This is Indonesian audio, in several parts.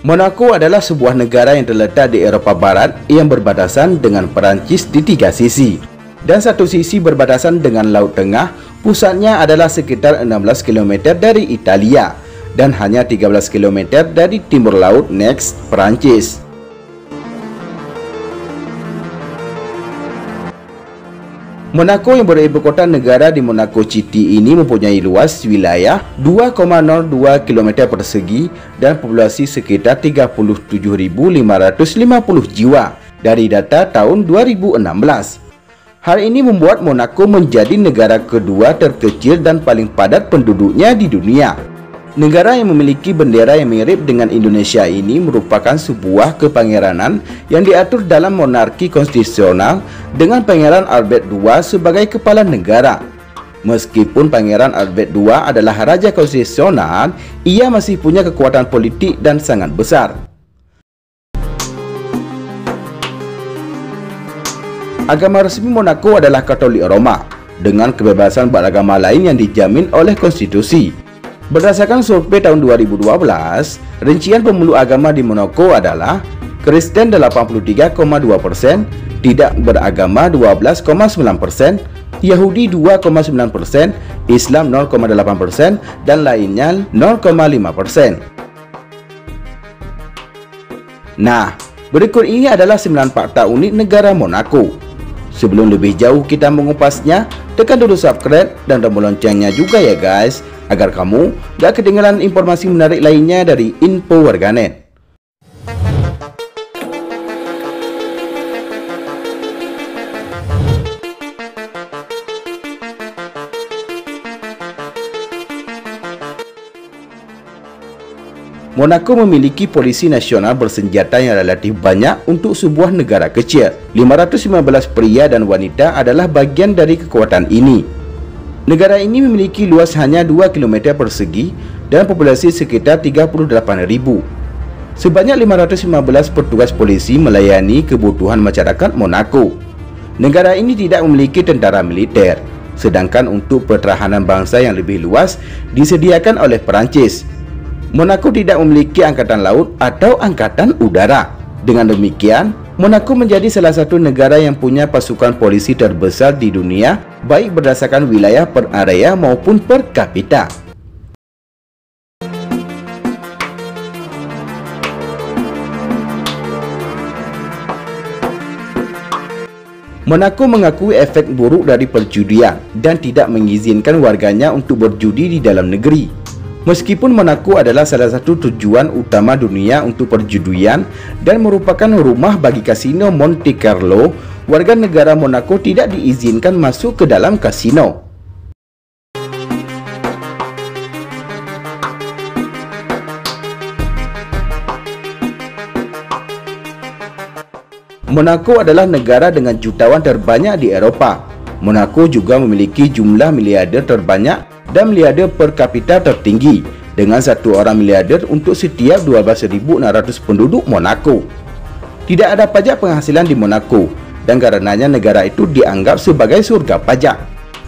Monaco adalah sebuah negara yang terletak di Eropa Barat yang berbatasan dengan Perancis di 3 sisi. Dan satu sisi berbatasan dengan Laut Tengah, pusatnya adalah sekitar 16 km dari Italia dan hanya 13 km dari timur laut Nex, Perancis. Monaco yang beribu kota negara di Monaco City ini mempunyai luas wilayah 2,02 km persegi dan populasi sekitar 37.550 jiwa dari data tahun 2016. Hal ini membuat Monaco menjadi negara kedua terkecil dan paling padat penduduknya di dunia. Negara yang memiliki bendera yang mirip dengan Indonesia ini merupakan sebuah kepangeranan yang diatur dalam monarki konstitusional dengan Pangeran Albert II sebagai kepala negara. Meskipun Pangeran Albert II adalah raja konstitusional, ia masih punya kekuatan politik dan sangat besar. Agama resmi Monaco adalah Katolik Roma, dengan kebebasan beragama lain yang dijamin oleh konstitusi. Berdasarkan survei tahun 2012, rincian pemeluk agama di Monaco adalah Kristen 83,2%, tidak beragama 12,9%, Yahudi 2,9%, Islam 0,8%, dan lainnya 0,5%. Nah, berikut ini adalah 9 fakta unik negara Monaco. Sebelum lebih jauh kita mengupasnya, tekan dulu subscribe dan tombol loncengnya juga ya guys, agar kamu gak ketinggalan informasi menarik lainnya dari Info Warganet. Monaco memiliki polisi nasional bersenjata yang relatif banyak untuk sebuah negara kecil. 515 pria dan wanita adalah bagian dari kekuatan ini. Negara ini memiliki luas hanya 2 km persegi dan populasi sekitar 38.000. Sebanyak 515 petugas polisi melayani kebutuhan masyarakat Monaco. Negara ini tidak memiliki tentara militer, sedangkan untuk pertahanan bangsa yang lebih luas disediakan oleh Perancis. Monaco tidak memiliki angkatan laut atau angkatan udara. Dengan demikian, Monaco menjadi salah satu negara yang punya pasukan polisi terbesar di dunia, baik berdasarkan wilayah per area maupun per kapita. Monaco mengakui efek buruk dari perjudian dan tidak mengizinkan warganya untuk berjudi di dalam negeri. Meskipun Monaco adalah salah satu tujuan utama dunia untuk perjudian dan merupakan rumah bagi kasino Monte Carlo, warga negara Monaco tidak diizinkan masuk ke dalam kasino. Monaco adalah negara dengan jutawan terbanyak di Eropa. Monaco juga memiliki jumlah miliarder terbanyak dan miliarder per kapita tertinggi, dengan satu orang miliarder untuk setiap 12.600 penduduk Monaco. Tidak ada pajak penghasilan di Monaco, dan karenanya negara itu dianggap sebagai surga pajak.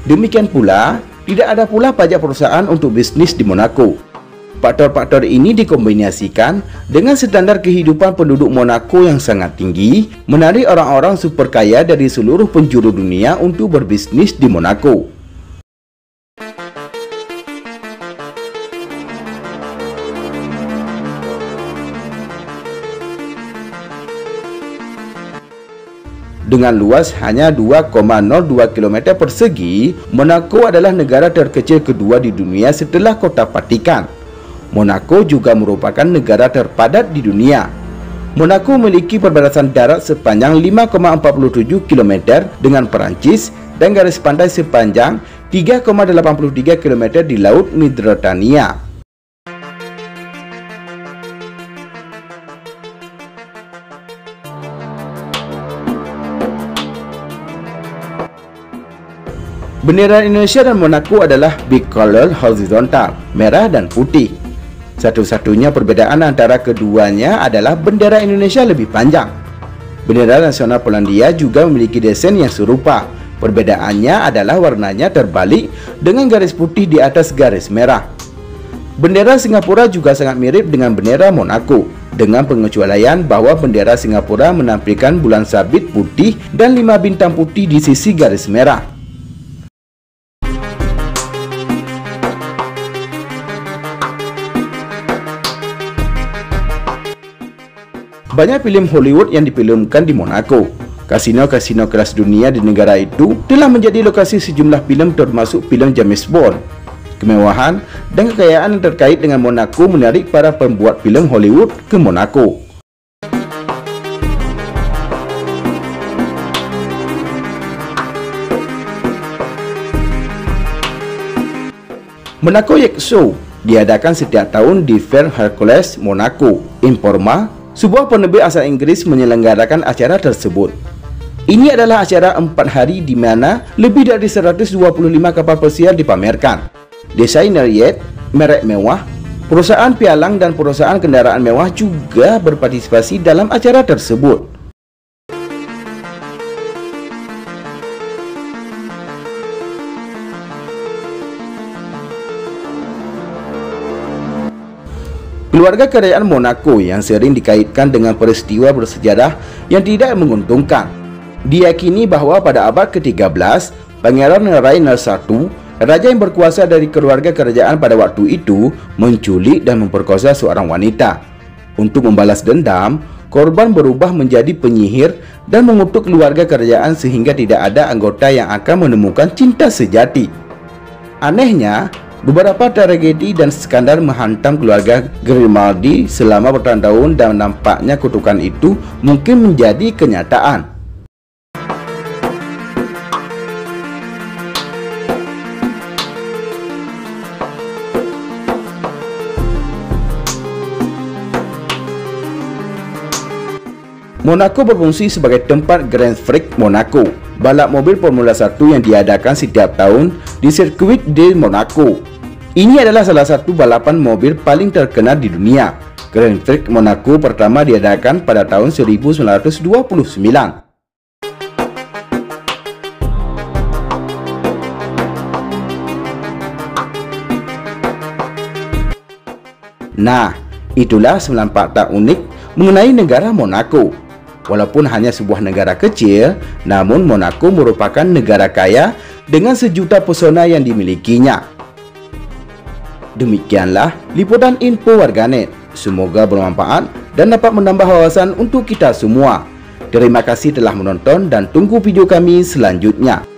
Demikian pula, tidak ada pula pajak perusahaan untuk bisnis di Monaco. Faktor-faktor ini dikombinasikan dengan standar kehidupan penduduk Monaco yang sangat tinggi, menarik orang-orang super kaya dari seluruh penjuru dunia untuk berbisnis di Monaco. Dengan luas hanya 2,02 km persegi, Monaco adalah negara terkecil kedua di dunia setelah kota Vatikan. Monaco juga merupakan negara terpadat di dunia. Monaco memiliki perbatasan darat sepanjang 5,47 km dengan Perancis dan garis pantai sepanjang 3,83 km di Laut Mediterania. Bendera Indonesia dan Monaco adalah bicolor horizontal, merah dan putih. Satu-satunya perbedaan antara keduanya adalah bendera Indonesia lebih panjang. Bendera nasional Polandia juga memiliki desain yang serupa. Perbedaannya adalah warnanya terbalik dengan garis putih di atas garis merah. Bendera Singapura juga sangat mirip dengan bendera Monaco. dengan pengecualian bahwa bendera Singapura menampilkan bulan sabit putih dan 5 bintang putih di sisi garis merah. Banyak filem Hollywood yang difilmkan di Monaco. Kasino-kasino kelas dunia di negara itu telah menjadi lokasi sejumlah filem termasuk filem James Bond. Kemewahan dan kekayaan yang terkait dengan Monaco menarik para pembuat filem Hollywood ke Monaco. Monaco Yacht Show diadakan setiap tahun di Fair Hercules, Monaco. Informa, sebuah penerbit asal Inggris menyelenggarakan acara tersebut. Ini adalah acara 4 hari di mana lebih dari 125 kapal pesiar dipamerkan. Desainer yacht, merek mewah, perusahaan pialang dan perusahaan kendaraan mewah juga berpartisipasi dalam acara tersebut. Keluarga kerajaan Monaco yang sering dikaitkan dengan peristiwa bersejarah yang tidak menguntungkan. Diyakini bahwa pada abad ke-13, Pangeran Rainier I, raja yang berkuasa dari keluarga kerajaan pada waktu itu, menculik dan memperkosa seorang wanita. Untuk membalas dendam, korban berubah menjadi penyihir dan mengutuk keluarga kerajaan sehingga tidak ada anggota yang akan menemukan cinta sejati. Anehnya, beberapa tragedi dan skandal menghantam keluarga Grimaldi selama bertahun-tahun dan nampaknya kutukan itu mungkin menjadi kenyataan. Monaco berfungsi sebagai tempat Grand Prix Monaco, balap mobil Formula 1 yang diadakan setiap tahun di Circuit de Monaco. Ini adalah salah satu balapan mobil paling terkenal di dunia. Grand Prix Monaco pertama diadakan pada tahun 1929. Nah, itulah 9 fakta unik mengenai negara Monaco. Walaupun hanya sebuah negara kecil, namun Monaco merupakan negara kaya dengan sejuta pesona yang dimilikinya. Demikianlah liputan info warganet. Semoga bermanfaat dan dapat menambah wawasan untuk kita semua. Terima kasih telah menonton dan tunggu video kami selanjutnya.